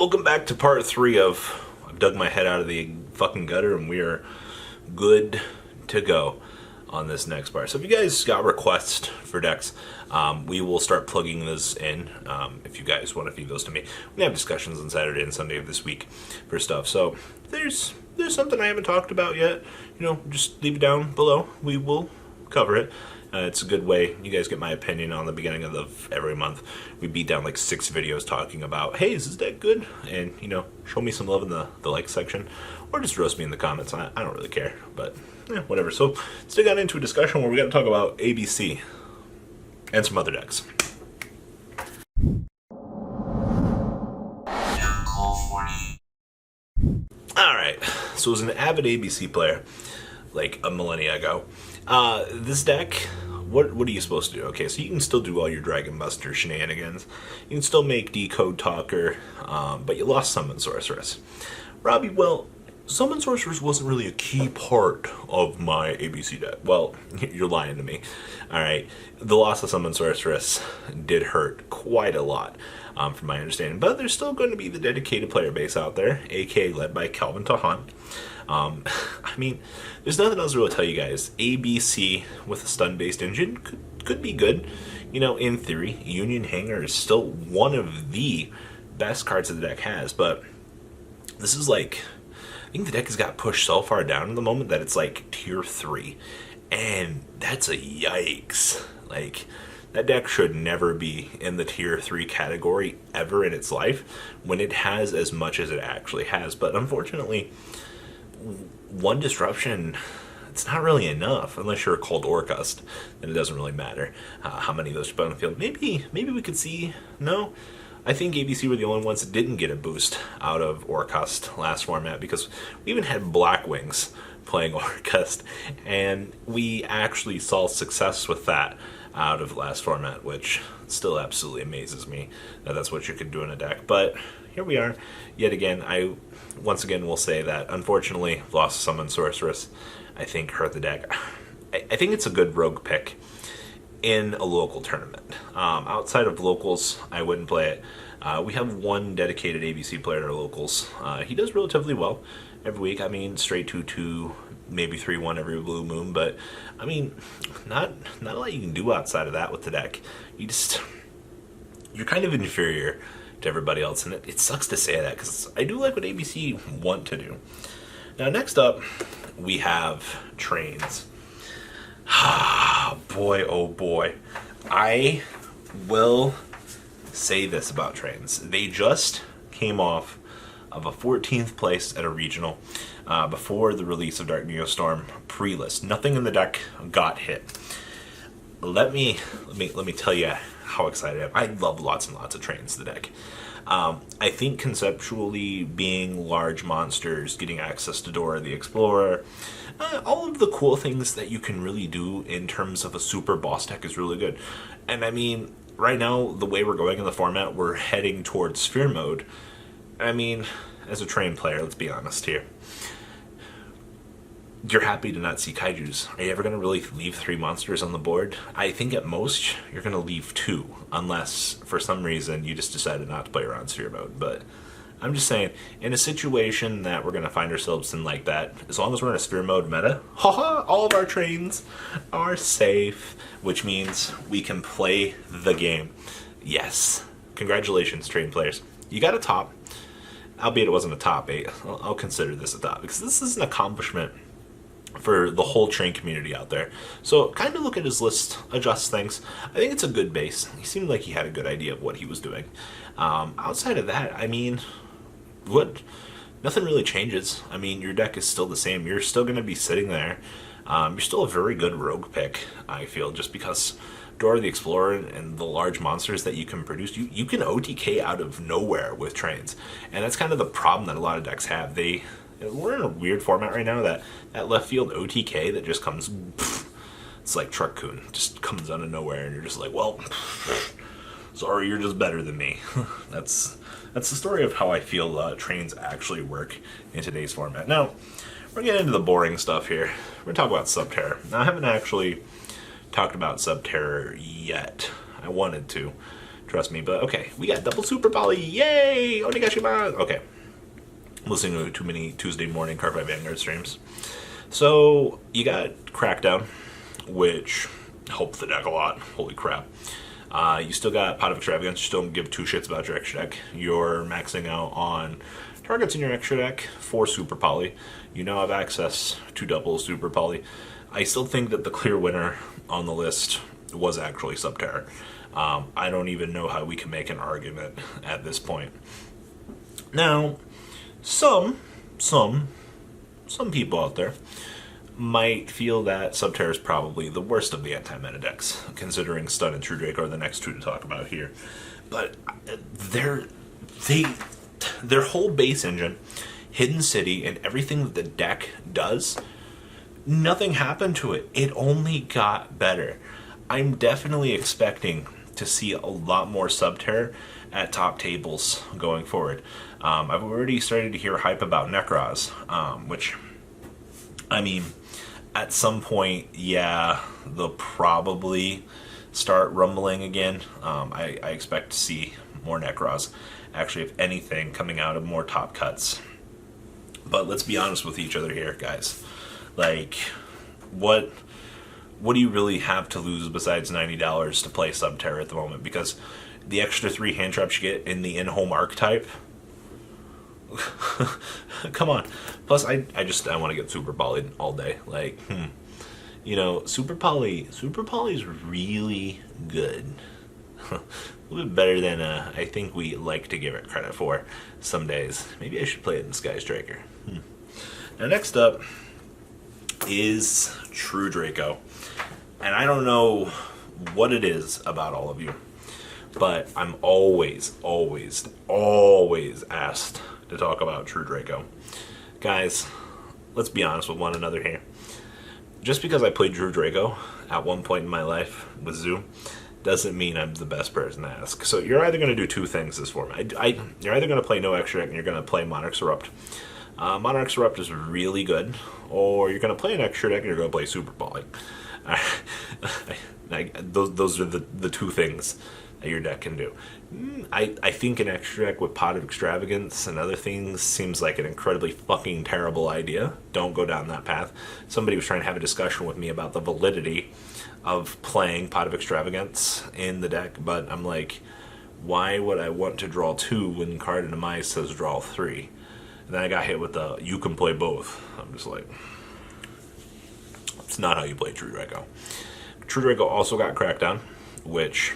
Welcome back to part 3 of I've dug my head out of the fucking gutter and we are good to go on this next part. So if you guys got requests for decks, we will start plugging this in if you guys want to feed those to me. We have discussions on Saturday and Sunday of this week for stuff. So there's something I haven't talked about yet. You know, just leave it down below. We will cover it. It's a good way. You guys get my opinion on the beginning of every month. We beat down like 6 videos talking about, hey, is this deck good? And, you know, show me some love in the like section. Or just roast me in the comments. I don't really care. But, yeah, whatever. So, still got into a discussion where we got to talk about ABC. And some other decks. Alright. So, as an avid ABC player, like a millennia ago, this deck, what are you supposed to do? Okay, so you can still do all your Dragon Buster shenanigans. You can still make Decode Talker, but you lost Summon Sorceress. Robbie, well, Summon Sorceress wasn't really a key part of my ABC deck. Well, you're lying to me. Alright, the loss of Summon Sorceress did hurt quite a lot, from my understanding. But there's still going to be the dedicated player base out there, aka led by Calvin Tahan. I mean, there's nothing else to really tell you guys. ABC with a stun-based engine could be good. You know, in theory, Union Hanger is still one of the best cards that the deck has, but this is like, I think the deck has got pushed so far down at the moment that it's like tier 3, and that's a yikes. Like, that deck should never be in the tier 3 category ever in its life when it has as much as it actually has, but unfortunately, one disruption, it's not really enough unless you're a cold Orcust. Then it doesn't really matter how many of those you put on the field. Maybe we could see. No, I think ABC were the only ones that didn't get a boost out of Orcust last format, because we even had Blackwings playing Orcust, and we actually saw success with that out of last format, which still absolutely amazes me that that's what you could do in a deck. But here we are yet again. I once again will say that unfortunately lost Summon Sorceress, I think, hurt the deck. I think it's a good rogue pick in a local tournament. Outside of locals, I wouldn't play it. We have one dedicated ABC player at our locals. He does relatively well every week. I mean, straight 2-2, maybe 3-1 every blue moon, but I mean, not a lot you can do outside of that with the deck. You're kind of inferior to everybody else, and it sucks to say that, because I do like what ABC want to do. Now, next up, we have trains. Boy, oh boy. I will say this about trains. They just came off of a 14th place at a regional before the release of Dark Neostorm pre-list. Nothing in the deck got hit. Let me tell you how excited I am. I love lots and lots of trains in the deck. I think conceptually, being large monsters, getting access to Dora the Explorer, all of the cool things that you can really do in terms of a super boss deck is really good. And I mean, right now, the way we're going in the format, we're heading towards Sphere mode. I mean, as a train player, let's be honest here. You're happy to not see kaijus. Are you ever going to really leave 3 monsters on the board? I think at most, you're going to leave 2, unless for some reason you just decided not to play around Sphere mode. But I'm just saying, in a situation that we're going to find ourselves in like that, as long as we're in a Sphere mode meta, haha, all of our trains are safe, which means we can play the game. Yes. Congratulations, train players. You got a top, albeit it wasn't a top 8. I'll consider this a top, because this is an accomplishment for the whole train community out there. So kind of look at his list, adjust things. I think it's a good base. He seemed like he had a good idea of what he was doing. Outside of that, I mean, nothing really changes. I mean, your deck is still the same. You're still going to be sitting there. You're still a very good rogue pick, I feel, just because Dora the Explorer and the large monsters that you can produce, you can OTK out of nowhere with trains. And that's kind of the problem that a lot of decks have. We're in a weird format right now that left field OTK that just comes, it's like Truck-kun, just comes out of nowhere, and you're just like, well, sorry, you're just better than me. That's the story of how I feel trains actually work in today's format. Now, we're getting into the boring stuff here. We're going to talk about Subterror. Now, I haven't actually talked about Subterror yet. I wanted to Trust me. But okay, we got double Super Poly. Yay! Onigashima! Okay. Listening to too many Tuesday morning Card by Vanguard streams. So, you got Crackdown, which helped the deck a lot. Holy crap. You still got Pot of Extravagance. You still don't give two shits about your extra deck. You're maxing out on targets in your extra deck for Super Poly. You now have access to double Super Poly. I still think that the clear winner on the list was actually Subterror. I don't even know how we can make an argument at this point. Now, some people out there might feel that Subterror is probably the worst of the anti-meta decks, considering Stun and True Draco are the next two to talk about here. But their whole base engine, Hidden City, and everything that the deck does, nothing happened to it. It only got better. I'm definitely expecting to see a lot more Subterror at top tables going forward. I've already started to hear hype about Necroz, which, I mean, at some point, yeah, they'll probably start rumbling again. I expect to see more Necroz, actually, if anything, coming out of more top cuts. But let's be honest with each other here, guys. Like, what do you really have to lose besides $90 to play Subterror at the moment? Because the extra 3 hand traps you get in the in-home archetype, come on. Plus, I want to get Super Poly all day. Like, you know, Super Poly is really good. A little bit better than I think we like to give it credit for some days. Maybe I should play it in Sky Striker. Now, next up is True Draco. And I don't know what it is about all of you, but I'm always asked to talk about True Draco. Guys, let's be honest with one another here. Just because I played True Draco at one point in my life with Zoo doesn't mean I'm the best person to ask. So you're either going to do two things this format. You're either going to play no extra deck and you're going to play Monarch's Erupt. Monarch's Erupt is really good, or you're going to play an extra deck and you're going to play Super Poly. Those are the two things that your deck can do. I think an extra deck with Pot of Extravagance and other things seems like an incredibly fucking terrible idea. Don't go down that path. Somebody was trying to have a discussion with me about the validity of playing Pot of Extravagance in the deck, but I'm like, why would I want to draw 2 when Card in the Mice says draw 3? And then I got hit with the, you can play both. I'm just like, it's not how you play True Draco. True Draco also got Crackdown, which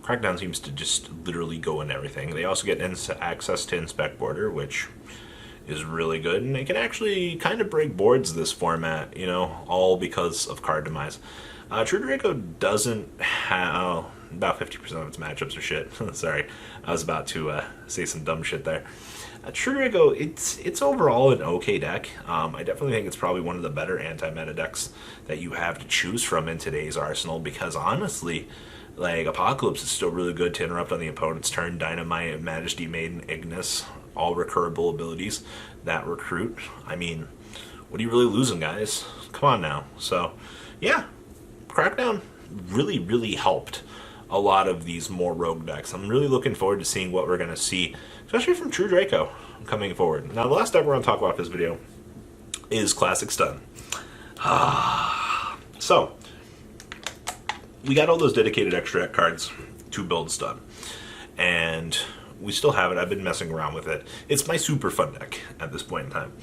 Crackdown seems to just literally go in everything. They also get access to Inspect Border, which is really good, and they can actually kind of break boards this format, you know, all because of card demise. True Draco doesn't have, about 50% of its matchups are shit. Sorry, I was about to say some dumb shit there. True Draco, it's overall an okay deck. I definitely think it's probably one of the better anti-meta decks that you have to choose from in today's arsenal, because honestly, like, Apocalypse is still really good to interrupt on the opponent's turn. Dynamite, Majesty Maiden, Ignis, all recurable abilities that recruit. I mean, what are you really losing, guys? Come on now. So, yeah, Crackdown really helped a lot of these more rogue decks. I'm really looking forward to seeing what we're going to see, especially from True Draco coming forward. Now, the last deck we're going to talk about this video is Classic Stun. So, we got all those dedicated extra deck cards to build Stun, and we still have it. I've been messing around with it. It's my super fun deck at this point in time.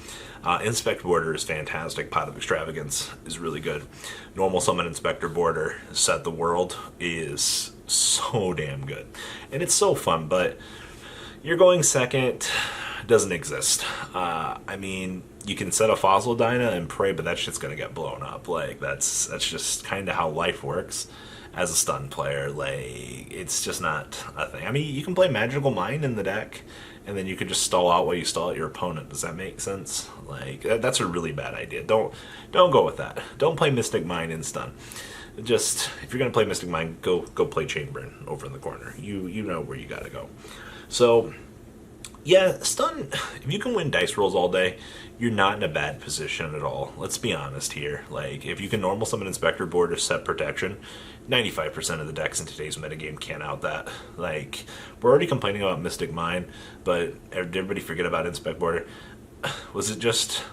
Inspect Border is fantastic. Pot of Extravagance is really good. Normal Summon Inspector Border, Set the World, is so damn good. And it's so fun, but you're going second doesn't exist. I mean, you can set a Fossil Dyna and pray, but that shit's gonna get blown up. Like, that's just kind of how life works as a stun player. Like, it's just not a thing. I mean, you can play Magical Mind in the deck, and then you could just stall out while you stall out your opponent. Does that make sense? Like, that's a really bad idea. Don't go with that. Don't play Mystic Mind in stun. Just, if you're gonna play Mystic Mind, go play Chainburn over in the corner. You know where you gotta go. So, Yeah, stun. If you can win dice rolls all day, you're not in a bad position at all. Let's be honest here. Like, if you can normal summon Inspector Board or set protection, 95% of the decks in today's metagame can't out that. Like, we're already complaining about Mystic Mine, but did everybody forget about Inspect Border? Was it just.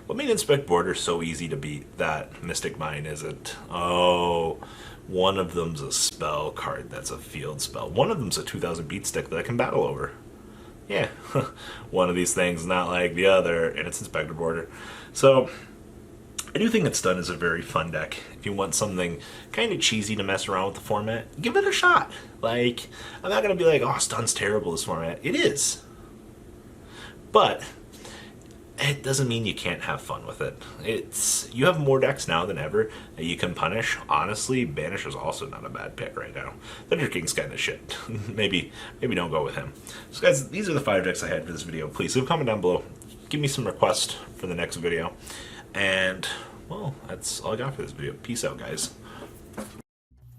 What made Inspect Border so easy to beat that Mystic Mine isn't? Oh, one of them's a spell card that's a field spell. One of them's a 2000 beat stick that I can battle over. Yeah, one of these things not like the other, and it's Inspector Border. So, I do think that Stun is a very fun deck. If you want something kind of cheesy to mess around with the format, give it a shot. Like, I'm not going to be like, oh, Stun's terrible this format. It is. But it doesn't mean you can't have fun with it. It's you have more decks now than ever that you can punish. Honestly, Banish is also not a bad pick right now. Thunder King's kind of shit. maybe don't go with him. So guys, these are the 5 decks I had for this video. Please leave a comment down below. Give me some requests for the next video. And, well, that's all I got for this video. Peace out, guys.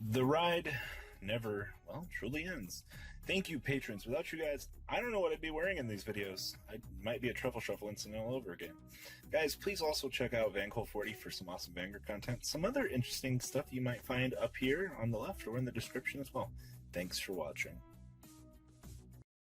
The ride never, well, truly ends. Thank you, patrons. Without you guys, I don't know what I'd be wearing in these videos. I might be a truffle shuffle incident all over again. Guys, please also check out VanCole40 for some awesome Vanguard content. Some other interesting stuff you might find up here on the left or in the description as well. Thanks for watching.